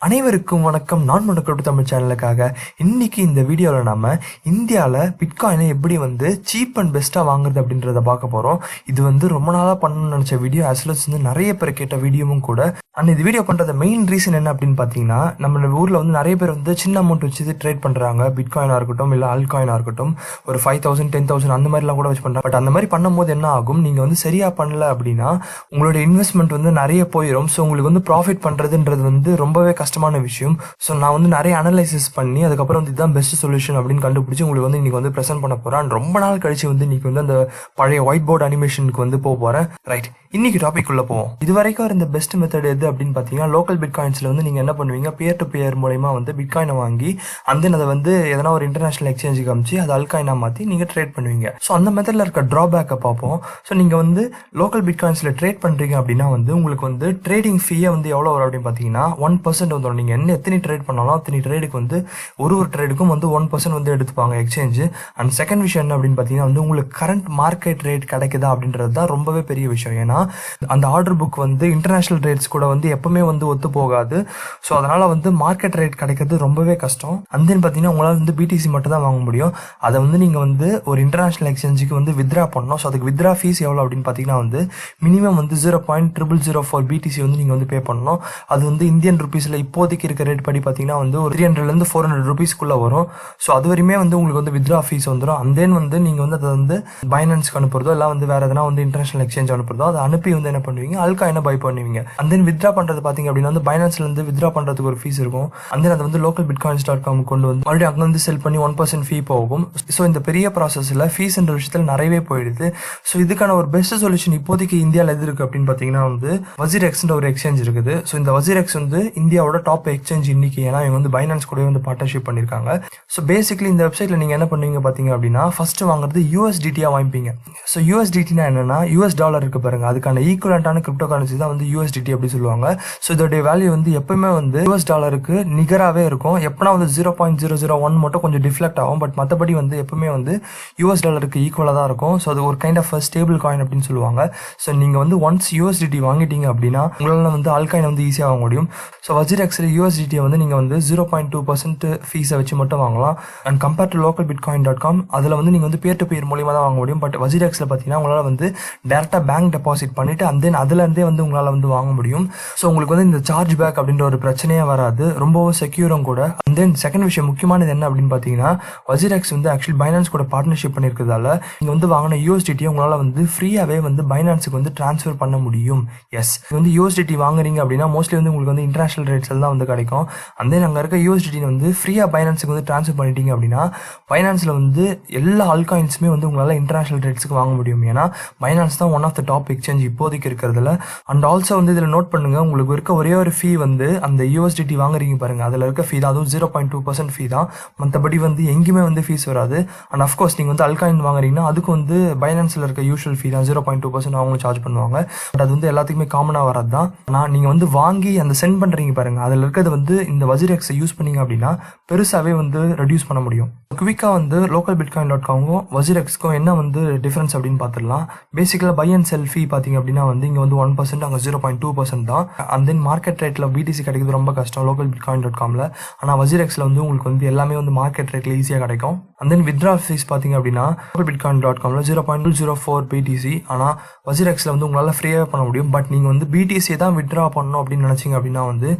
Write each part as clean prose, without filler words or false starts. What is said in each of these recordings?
அனைவருக்கும் வணக்கம். நான் உங்கள் CryptoTamil சேனலுக்காக இன்னைக்கு இந்த வீடியோவில் நம்ம இந்தியாவில் பிட்காயினை எப்படி சீப் அண்ட் பெஸ்ட்டாக வாங்குறது அப்படின்றத பார்க்க போகிறோம். இது ரொம்ப நாளாக பண்ணணும்னு நினச்ச வீடியோ, ஆஸ்வெல்ஸ் நிறைய பேர் கேட்ட வீடியோவும் கூட. அண்ட் இது வீடியோ பண்ணுறது மெயின் ரீசன் என்ன அப்படின்னு பார்த்தீங்கன்னா, நம்ம ஊரில் நிறைய பேர் சின்ன அமௌண்ட் வச்சு ட்ரேட் பண்ணுறாங்க. பிட்காயினாக இருக்கட்டும், இல்லை ஆல்காயினாக இருக்கட்டும், ஒரு 5,000 10,000 அந்த மாதிரிலாம் கூட வச்சு பண்ணுறாங்க. பட் அந்த மாதிரி பண்ணும்போது என்ன ஆகும், நீங்கள் சரியாக பண்ணல அப்படின்னா உங்களுடைய இன்வெஸ்ட்மெண்ட் நிறைய போயிடும். ஸோ உங்களுக்கு ப்ராஃபிட் பண்ணுறதுன்றது ரொம்பவே கஷ்டமான விஷயம். ஸோ நான் நிறைய அனலைசிஸ் பண்ணி அதுக்கப்புறம் இதுதான் பெஸ்ட் சொல்யூஷன் அப்படின்னு கண்டுபிடிச்சி உங்களுக்கு இன்னைக்கு ப்ரெசென்ட் பண்ண போகிறேன். அண்ட் ரொம்ப நாள் கழிச்சு இன்னைக்கு அந்த பழைய ஒயிட் போர்டு அனிமேஷனுக்கு போக போகிறேன். ரைட், இன்னைக்கு டாபிக் உள்ள போவோம். இது வரைக்கும் இருந்த பெஸ்ட் மெத்தட் எது அப்படின்னு பார்த்தீங்கன்னா, லோக்கல் பிட்காயின்ஸில் நீங்கள் என்ன பண்ணுவீங்க, பியர் டு பியர் மூலமா பிட்காயினை வாங்கி அந்த அதை எதனா ஒரு இன்டர்நேஷனல் எக்ஸ்சேஞ்சு காமிச்சு அதை அல்காயினா மாற்றி நீங்கள் ட்ரேட் பண்ணுவீங்க. ஸோ அந்த மெத்தடில் இருக்க ட்ராபேக்கை பார்ப்போம். ஸோ நீங்கள் லோக்கல் பிட்காயின்ஸில் ட்ரேட் பண்ணுறீங்க அப்படின்னா உங்களுக்கு ட்ரேடிங் ஃபீயை எவ்வளோ வரும் அப்படின்னு பார்த்தீங்கன்னா 1% வந்துடும். நீங்கள் என்ன எத்தனை ட்ரேட் பண்ணாலும் அத்தனை ட்ரேடுக்கு ஒரு ட்ரேடுக்கும் 1% எடுத்துப்பாங்க எக்ஸ்சேஞ்சு. அண்ட் செகண்ட் விஷயம் என்ன அப்படின்னு பார்த்தீங்கன்னா, உங்களுக்கு கரண்ட் மார்க்கெட் ரேட் கிடைக்குதா அப்படின்றது தான் ரொம்பவே பெரிய விஷயம். ஏன்னா அந்த ஆர்டர் புக் இன்டர்நேஷனல் ரேட்ஸ் கூட எப்பவுமே ஒத்து போகாது. ஸோ அதனால மார்க்கெட் ரேட் கிடைக்கிறது ரொம்பவே கஷ்டம். அண்ட் தென் பார்த்தீங்கன்னா உங்களால் பிடிசி மட்டும் தான் வாங்க முடியும். அதை நீங்கள் ஒரு இன்டர்நேஷனல் எக்ஸ்சேஞ்சுக்கு வித்ரா பண்ணணும். ஸோ அதுக்கு வித்ரா ஃபீஸ் எவ்வளோ அப்படின்னு பார்த்தீங்கன்னா மினிமம் 0.0004 பிடிசி நீங்கள் பே பண்ணணும். அது இந்தியன் ருபீஸில் இப்போதைக்கு இருக்க ரேட் படி பார்த்தீங்கன்னா ஒரு 300 to 400 ருபீஸ்க்குள்ளே வரும். ஸோ அது வரையுமே உங்களுக்கு வித்ரா ஃபீஸ் வந்துடும். அண்ட் தென் நீங்கள் அதை பைனான்ஸ்க்கு அனுப்புறதோ இல்லை வேறு எதனா இன்டர்நேஷனல் எக்ஸ்சேஞ்ச் அனுப்புறதோ அதை அனுப்பி என்ன பண்ணுவீங்க, அல்காயினை பை பண்ணுவீங்க. அண்ட் தென் வித்ரா பண்ணுறது பார்த்தீங்க அப்படின்னா பைனான்ஸ்லேருந்து வித்ரா பண்ணுறதுக்கு ஒரு ஃபீஸ் இருக்கும். அண்ட் தென் அதை லோக்கல் bitcoins.com கொண்டு மறுபடியும் அங்கே செல் பண்ணி 1% ஃபீ போகும். ஸோ இந்த பெரிய ப்ராசஸில் ஃபீஸ்ன்ற விஷயத்தில் நிறையவே போயிடுது. ஸோ இதுக்கான ஒரு பெஸ்ட் சொல்யூஷன் இப்போதைக்கு இந்தியாவில் எது இருக்குது அப்படின்னு பார்த்தீங்கன்னா WazirXன்ற ஒரு எக்ஸ்சேஞ்ச் இருக்குது. ஸோ இந்த WazirX இந்தியாவோட டாப் எக்ஸ்சேஞ்ச் இன்னைக்கு. ஏன்னா இவங்க பைனான்ஸ் கூட பார்ட்னர்ஷிப் பண்ணியிருக்காங்க. ஸோ பேசிக்கலி இந்த வெப்சைட்டில் நீங்கள் என்ன பண்ணுவீங்க பார்த்தீங்க அப்படின்னா, ஃபர்ஸ்ட் வாங்குறது USDT-யாக வாங்கிப்பீங்க. ஸோ USDT-னா என்னன்னா US டாலர் இருக்கு பாருங்க, அதுக்கான ஈக்குவலண்டான கிரிப்டோ கரன்சி தான் USDT அப்படி சொல்லுவாங்க. ஸோ இதோடைய வேல்யூ எப்பவுமே US டாலருக்கு நிகராகவே இருக்கும். எப்பனா 0.001 மட்டும் கொஞ்சம் டிஃப்ளெக்ட் ஆகும். பட் மற்றபடி எப்பவுமே US டாலருக்கு ஈக்குவலாக தான் இருக்கும். ஸோ அது ஒரு கைண்ட் ஆஃப் ஸ்டேபிள் காயின் அப்படின்னு சொல்லுவாங்க. ஸோ நீங்கள் ஒன்ஸ் USDT வாங்கிட்டீங்க அப்படின்னா உங்களால் ஆல்காயின் ஈஸியாக வாங்க முடியும். ஸோ WazirXல USDT-யை நீங்கள் 0.2% ஃபீஸை வச்சு மட்டும் வாங்கலாம். And compare to local bitcoin.com அதில் நீங்கள் பியர் டு பியர் மூலியமாக தான் வாங்க முடியும். பட் WazirXல பார்த்தீங்கன்னா உங்களால் டேரெக்டாக பேங்க் டெபாசிட் பண்ணிவிட்டு அண்ட் தென் அதுலேருந்தே உங்களால் வாங்க முடியும். ஸோ உங்களுக்கு இந்த சார்ஜ் பேக் அப்படின்ற ஒரு பிரச்சனையே வராது, ரொம்பவும் செக்யூரும் கூட. அண்ட் தென் செகண்ட் விஷயம் முக்கியமானது என்ன அப்படின்னு பார்த்தீங்கன்னா, WazirX ஆக்சுவலி பைனான்ஸ் கூட பார்ட்னர்ஷிப் பண்ணியிருக்கிறதால நீங்கள் வாங்கின USDT-யை உங்களால் ஃப்ரீயாகவே ட்ரான்ஸ்ஃபர் ட்ரான்ஸ்ஃபர் பண்ண முடியும். எஸ், USDT வாங்குறீங்க அப்படின்னா மோஸ்ட்லி உங்களுக்கு இன்டர்நேஷனல் ரேட்ஸில் தான் கிடைக்கும். அண்ட் தென் அங்கே இருக்க USDT ஃப்ரீயாக பைனான்ஸுக்கு ட்ரான்ஸ்ஃபர் பண்ணிட்டீங்க அப்படின்னா பைனான்ஸில் எல்லா ஆல்காயின்ஸுமே உங்களால் இன்டர்நேஷனல் ரேட்ஸுக்கு வாங்க முடியும். ஏன்னா பைனான்ஸ் தான் one of the top exchange இப்போதைக்கு இருக்கிறதுல. அண்ட் ஆல்சோ இதில் நோட் பண்ணுங்க, உங்களுக்கு இருக்க ஒரே ஒரு ஃபீ அந்த USDT வாங்குறீங்க பாருங்க, அதில் இருக்க ஃபீ தான், அதுவும் 0.2% ஃபீ தான். மற்றபடி எங்கேயுமே ஃபீஸ் வராது. அண்ட் அஃப்கோர்ஸ் நீங்கள் அல்காயின் வாங்குறீங்கன்னா அதுக்கு பைனான்ஸில் இருக்க யூஷுவல் ஃபீ தான் 0.2% அவங்களும் சார்ஜ் பண்ணுவாங்க. பட் அது எல்லாத்துக்குமே காமனாக வரது தான். ஆனால் நீங்கள் வாங்கி அந்த சென்ட் பண்ணுறீங்க பாருங்க, அதில் இருக்கிறது இந்த WazirX-ஐ யூஸ் பண்ணீங்க அப்படின்னா பெருசாகவே ரெடியூஸ் பண்ண முடியும். குவிக்காக லோக்கல் bitcoin.com-க்கும் WazirX-க்கும் என்ன டிஃபரன்ஸ் அப்படின்னு பார்த்துடலாம். பேசிக்கலாக பை அண்ட் செல் ஃபீ பார்த்தீங்க அப்படின்னா இங்கே 1%, அங்கே 0.2% தான். அண்ட் தென் மார்க்கெட் ரேட்டில் BTC கிடைக்கிறது ரொம்ப கஷ்டம் லோக்கல் bitcoin.com-ல. ஆனால் WazirX-ல உங்களுக்கு எல்லாமே மார்க்கெட் ரேட்டில் ஈஸியாக கிடைக்கும். அண்ட் தென் வித்ரா ஃபீஸ் பார்த்தீங்க அப்படின்னா லோக்கல் bitcoin.com-ல 0.004 BTC. ஆனால் WazirX-ல உங்களால் ஃப்ரீயாக பண்ண முடியும். பட் நீங்கள் BTC தான் வித்ரா பண்ணணும் அப்படின்னு நினச்சிங்க அப்படின்னா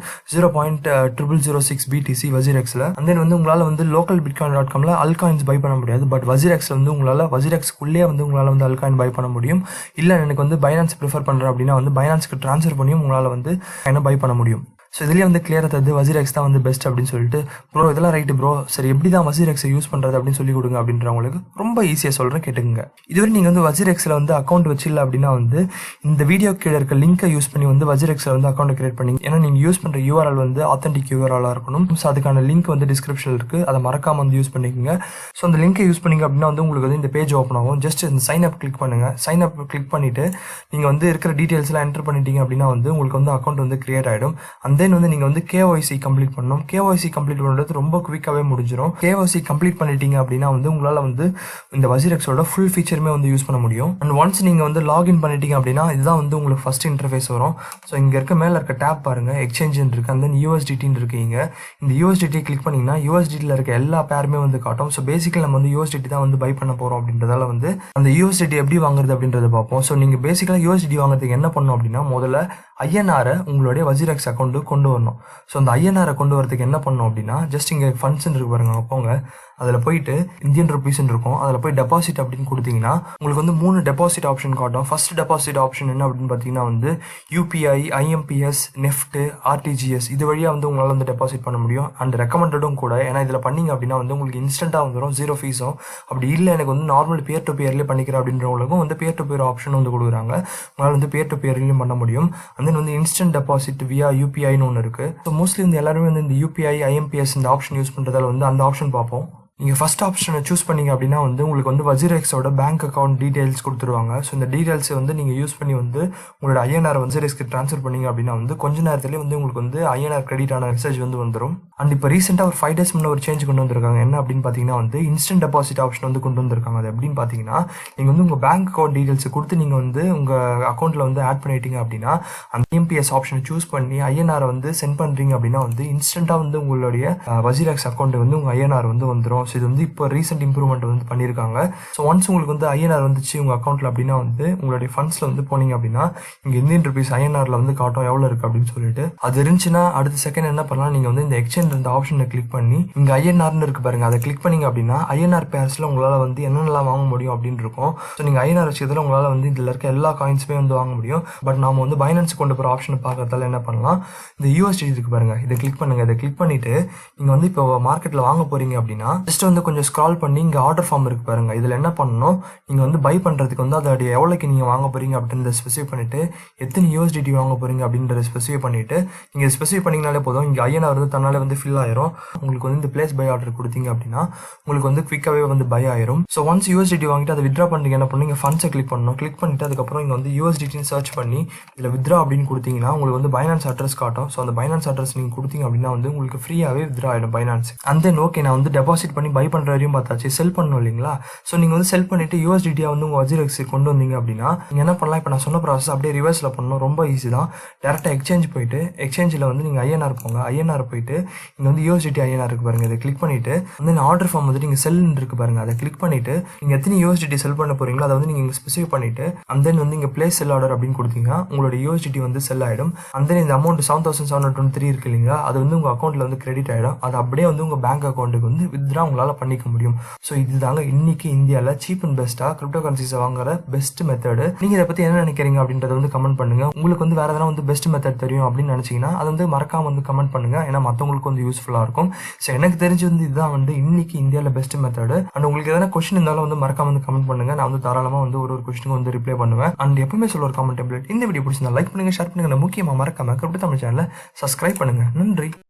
0.0006 BTC WazirX-ல. அண்ட் தென் உங்களால் லோக்கல் bitcoin.com-ல அல்காயின்ஸ் பை பண்ண முடியாது. பட் WazirX-ல உங்களால் WazirX-க்குள்ளே உங்களால் அல்காயின் பை பண்ண முடியும். இல்லை எனக்கு பைனான்ஸ் ப்ரிஃபர் பண்ணுறேன் அப்படின்னா பைனான்ஸ்க்கு ட்ரான்ஸ்ஃபர் பண்ணியும் உங்களால் பை பண்ண முடியும். ஸோ இதுலேயே கிளியராக தருது WazirX தான் பெஸ்ட் அப்படின்னு சொல்லிட்டு. ப்ரோ இதெல்லாம் ரைட்டு ப்ரோ, சரி எப்படி தான் WazirX-ஐ யூஸ் பண்ணுறது அப்படின்னு சொல்லி கொடுங்க அப்படின்றவங்களுக்கு ரொம்ப ஈஸியாக சொல்கிறேன், கேட்டுக்குங்க. இதுவரை நீங்கள் WazirX-ல அக்கௌண்ட் வச்சிடல அப்படின்னா இந்த வீடியோ கீழே இருக்க லிங்கை யூஸ் பண்ணி WazirX-ல அக்கௌண்ட் கிரியேட் பண்ணிங்க. ஏன்னா நீங்கள் யூஸ் பண்ணுற URL ஆத்தென்டிக் URL-ஆக இருக்கணும். ஸோ அதுக்கான லிங்க் டிஸ்கிரிப்ஷனில் இருக்குது, அதை மறக்காமல் யூஸ் பண்ணிக்கோங்க. ஸோ அந்த லிங்கை யூஸ் பண்ணிங்க அப்படின்னா உங்களுக்கு இந்த பேஜ் ஓப்பன் ஆகும். ஜஸ்ட் இந்த சைன் அப் கிளிக் பண்ணுங்கள். சைன் அப் கிளிக் பண்ணிவிட்டு நீங்கள் இருக்கிற டீட்டெயில்ஸ்லாம் என்டர் பண்ணிட்டீங்க அப்படின்னா உங்களுக்கு அக்கௌண்ட் கிரியேட் ஆகிடும். அந்த தென் வந்து நீங்கள் வந்து கேஒய்சி கம்ப்ளீட் பண்ணணும். கேஒய்சி கம்ப்ளீட் பண்ணுறது ரொம்ப குவிக்காகவே முடிஞ்சிடும். கேஒய்சி கம்ப்ளீட் பண்ணிட்டீங்க அப்படின்னா வந்து உங்களால் வந்து இந்த WazirXோட ஃபுல் ஃபீச்சருமே வந்து யூஸ் பண்ண முடியும். அண்ட் ஒன்ஸ் நீங்கள் வந்து லாகின் பண்ணிட்டீங்க அப்படின்னா இதுதான் வந்து உங்களுக்கு ஃபர்ஸ்ட் இன்டர்ஃபேஸ் வரும். ஸோ இங்கே இருக்க மேலே இருக்க டேப் பாருங்கள், எக்ஸ்சேஞ்சுன்னு இருக்குது, அந்த USDTன்னு இருக்கீங்க. இந்த USDT கிளிக் பண்ணிங்கன்னா USDTயில் இருக்க எல்லா பேருமே வந்து காட்டும். ஸோ பேசிக்கலி நம்ம வந்து USDT தான் வந்து பை பண்ண போகிறோம் அப்படின்றதால வந்து அந்த USDT எப்படி வாங்குறது அப்படின்றத பார்ப்போம். ஸோ நீங்கள் பேசிக்கலாக USDT வாங்குறதுக்கு என்ன பண்ணணும் அப்படின்னா முதல்ல ஐஎன்ஆரை உங்களுடைய WazirX அக்கௌண்ட்டுக்கு கொண்டு வரணும். ஸோ அந்த ஐஎன்ஆரை கொண்டு வரதுக்கு என்ன பண்ணணும் அப்படின்னா ஜஸ்ட் இங்கே ஃபண்ட்ஸ்ன்னு இருக்கு பாருங்க, போங்க, அதில் போயிட்டு இந்தியன் ருபீஸ்ன்னு இருக்கும், அதில் போய் டெபாசிட் அப்படின்னு கொடுத்தீங்கன்னா உங்களுக்கு வந்து 3 டெபாசிட் ஆப்ஷன் காட்டும். ஃபர்ஸ்ட் டெபாசிட் ஆப்ஷன் என்ன அப்படின்னு பார்த்தீங்கன்னா வந்து UPI, IMPS, நெஃப்ட், RTGS இது வழியாக வந்து உங்களால் வந்து டெபாசிட் பண்ண முடியும். அண்ட் ரெக்கமெண்டடும் கூட. ஏன்னா இதில் பண்ணிங்க அப்படின்னா வந்து உங்களுக்கு இன்ஸ்டண்ட்டாக வந்துடும், 0 ஃபீஸும். அப்படி இல்லை எனக்கு வந்து நார்மல் பேர் டு பேர்லேயே பண்ணிக்கிறேன் அப்படின்றவங்களுக்கும் வந்து பேர் டு பேர் ஆப்ஷன் வந்து கொடுக்குறாங்க. உங்களால் வந்து பேர் டு பேர்லையும் பண்ண முடியும். அண்ட் தென் வந்து இன்ஸ்டன்ட் டெபாசிட் வியா UPIன்னு ஒன்று இருக்குது. ஸோ மோஸ்ட்லி வந்து எல்லாருமே வந்து இந்த UPI, IMPS இந்த ஆப்ஷன் யூஸ் பண்ணுறதால வந்து அந்த ஆப்ஷன் பார்ப்போம். நீங்கள் ஃபஸ்ட் ஆப்ஷனை சூஸ் பண்ணிங்க அப்படின்னா வந்து உங்களுக்கு வந்து WazirXோட பேங்க் அக்கௌண்ட் டீட்டெயில்ஸ் கொடுத்துருவாங்க. ஸோ இந்த டீட்டெயில்ஸை வந்து நீங்கள் யூஸ் பண்ணி வந்து உங்களோட ஐஎன்ஆர் WazirXக்கு ட்ரான்ஸ்ஃபர் பண்ணிங்க அப்படின்னா வந்து கொஞ்ச நேரத்துலேயே வந்து உங்களுக்கு வந்து ஐஎன்ஆர் கிரெடிட் ஆன மெசேஜ் வந்து வந்துடும். அண்ட் இப்போ ரீசெண்டாக ஒரு 5 days முன்னே ஒரு சேஞ்ச் கொண்டு வந்திருக்காங்க. என்ன அப்படின்னு பார்த்தீங்கன்னா வந்து இன்ஸ்டன்ட் டெபாசிட் ஆப்ஷன் வந்து கொண்டு வந்திருக்காங்க. அது எப்படின்னு பார்த்தீங்கன்னா நீங்கள் வந்து உங்கள் பேங்க் அக்கௌண்ட் டீட்டெயில்ஸை கொடுத்து நீங்கள் வந்து உங்கள் அக்கௌண்ட்டில் வந்து ஆட் பண்ணிட்டீங்க அப்படின்னா அந்த IMPS ஆப்ஷனை சூஸ் பண்ணி ஐஎன்ஆரை வந்து சென்ட் பண்ணுறீங்க அப்படின்னா வந்து இன்ஸ்டண்ட்டாக வந்து உங்களுடைய WazirX அக்கௌண்ட் வந்து உங்கள் ஐஎன்ஆர் வந்து வந்துடும். ஸோ இது வந்து இப்போ ரீசெண்ட் இம்ப்ரூவ்மெண்ட் வந்து பண்ணியிருக்காங்க. ஸோ ஒன்ஸ் உங்களுக்கு வந்து ஐஎன்ஆர் வந்துச்சு உங்கள் அக்கௌண்ட்டில் அப்படின்னா வந்து உங்களுடைய ஃபண்ட்ஸில் வந்து போனீங்க அப்படின்னா இங்கே இந்தியன் ருபீஸ் ஐஎன்ஆரில் வந்து காட்டும் எவ்வளோ இருக்குது அப்படின்னு சொல்லிட்டு. அது இருந்துச்சுன்னா அடுத்த செகண்ட் என்ன பண்ணலாம், நீங்கள் வந்து இந்த எக்ஸ்சேஞ்ச் இந்த ஆப்ஷனை கிளிக் பண்ணி இங்கே ஐஎன்ஆர்னு இருக்கு பாருங்க, அதை கிளிக் பண்ணிங்க அப்படின்னா ஐஎன்ஆர் பேர்ஸில் உங்களால் வந்து என்னென்னலாம் வாங்க முடியும் அப்படின்னு இருக்கும். ஸோ நீங்கள் ஐஎன்ஆர் வச்சதில் உங்களால் வந்து இதில் இருக்க எல்லா காயின்ஸுமே வந்து வாங்க முடியும். பட் நாம வந்து பைனான்ஸ் கொண்டு போகிற ஆப்ஷனை பார்க்கறதால என்ன பண்ணலாம், இந்த USDT இருக்கு பாருங்க, இதை கிளிக் பண்ணுங்க. இதை கிளிக் பண்ணிட்டு நீங்கள் வந்து இப்போ மார்க்கெட்டில் வாங்க போறீங்க அப்படின்னா ஜஸ்ட் வந்து கொஞ்சம் ஸ்க்ரால் பண்ணி இங்கே ஆர்டர் ஃபார்ம் இருக்கு பாருங்க, இதில் என்ன பண்ணணும், நீங்கள் வந்து பை பண்ணுறதுக்கு வந்து அதோடைய எவ்வளோக்கு நீங்கள் வாங்க போறீங்க அப்படின்றத ஸ்பெசிஃபை பண்ணிட்டு எத்தனை USDT வாங்க போறீங்க அப்படின்றத ஸ்பெசிஃபை பண்ணிட்டு நீங்கள் ஸ்பெசிஃபை பண்ணிங்கனாலே போதும். இங்கே ஐஎன்ஆர் வந்து தன்னாலே வந்து ஃபில் ஆயிரும். உங்களுக்கு வந்து இந்த பிளேஸ் பை ஆர்டர் கொடுத்தீங்க அப்படின்னா உங்களுக்கு வந்து குவிக்காகவே வந்து பை ஆயிரும். ஸோ ஒன்ஸ் USDT வாங்கிட்டு அதை வித்ரா பண்ணுறீங்க என்ன பண்ணுங்க, ஃபண்ட்ஸை கிளிக் பண்ணணும். கிளிக் பண்ணிட்டு அதுக்கப்புறம் இங்கே வந்து USDTன்னு சர்ச் பண்ணி இதில் வித்ரா அப்படின்னு கொடுத்தீங்கன்னா உங்களுக்கு வந்து பைனான்ஸ் அட்ரஸ் காட்டும். ஸோ அந்த பைனான்ஸ் அட்ரஸ் நீங்கள் கொடுத்தீங்க அப்படின்னா வந்து உங்களுக்கு ஃப்ரீயாகவே வித்ரா ஆகிடும் பைனான்ஸ். அந்த தென் ஓகே, நான் வந்து டெபாசிட் பண்ணி பை பண்ணுற வரையும் பார்த்தாச்சு, செல் பண்ணணும் இல்லைங்களா. ஸோ நீங்கள் வந்து செல் பண்ணிட்டு USDT வந்து உங்கள் WazirX கொண்டு வந்தீங்க அப்படின்னா நீங்கள் என்ன பண்ணலாம், இப்போ நான் சொன்ன ப்ராசஸ் அப்படியே ரிவர்ஸில் பண்ணணும். ரொம்ப ஈஸி தான். டேரெக்டாக எக்ஸ்சேஞ்ச் போயிட்டு எக்ஸ்சேஞ்சில் வந்து நீங்கள் ஐஎன்ஆர் போங்க. ஐஎன்ஆர் போயிட்டு இங்கே வந்து USDT ஐஎன்ஆர் இருக்கு பாருங்க, இதை கிளிக் பண்ணிட்டு வந்து ஆர்டர் ஃபார்ம் வந்து நீங்கள் செல் இருக்கு பாருங்க, அதை கிளிக் பண்ணிட்டு நீங்கள் எத்தனை USDT செல் பண்ண போறீங்களோ அதை வந்து நீங்கள் ஸ்பெசிஃபை பண்ணிட்டு அண்ட் தென் வந்து இங்கே பிளேஸ் செல் ஆர்டர் அப்படின்னு கொடுத்தீங்கன்னா உங்களோட USDT வந்து செல் ஆகிடும். அண்ட் தென் இந்த அமௌண்ட் 7723 இருக்கு இல்லைங்களா, அது வந்து உங்கள் அக்கௌண்ட்டில் வந்து கிரெடிட் ஆகிடும். அது அப்படியே வந்து உங்கள் பேங்க் அக்கௌண்ட்டுக்கு வந்து வித்ரா உங்களால் பண்ணிக்க முடியும். ஸோ இதுதாங்க இன்னைக்கு இந்தியாவில் சீப் அண்ட் பெஸ்ட்டாக கிரிப்டோ கரன்சிஸை வாங்குற பெஸ்ட் மெத்தடு. நீங்கள் இதை பற்றி என்ன நினைக்கிறீங்க அப்படின்றத வந்து கமெண்ட் பண்ணுங்க. உங்களுக்கு வந்து வேறு எதனா வந்து பெஸ்ட் மெத்தட் தெரியும் அப்படின்னு நினச்சிங்கன்னா அதை வந்து மறக்காம வந்து கமெண்ட் பண்ணுங்க. ஏன்னா மற்றவங்களுக்கு வந்து யூஸ்ஃபுல்லாக இருக்கும். ஸோ எனக்கு தெரிஞ்சு வந்து இதுதான் வந்து இன்னைக்கு இந்தியாவில் பெஸ்ட் மெத்தடு. அண்ட் உங்களுக்கு எதனா கொஸ்டின் இருந்தாலும் வந்து மறக்காம வந்து கமெண்ட் பண்ணுங்க. நான் வந்து தாராளமாக வந்து ஒரு கொஸ்டினுக்கு வந்து ரிப்ளை பண்ணுவேன். அண்ட் எப்பவுமே சொல்ல ஒரு கமெண்ட் டெம்ப்ளேட். இந்த வீடியோ பிடிச்சிருந்தா லைக் பண்ணுங்க, ஷேர் பண்ணுங்க, முக்கியமாக மறக்காம கிரிப்டோ தமிழ் சேனலை சப்ஸ்கிரைப் பண்ணுங்க. நன்றி.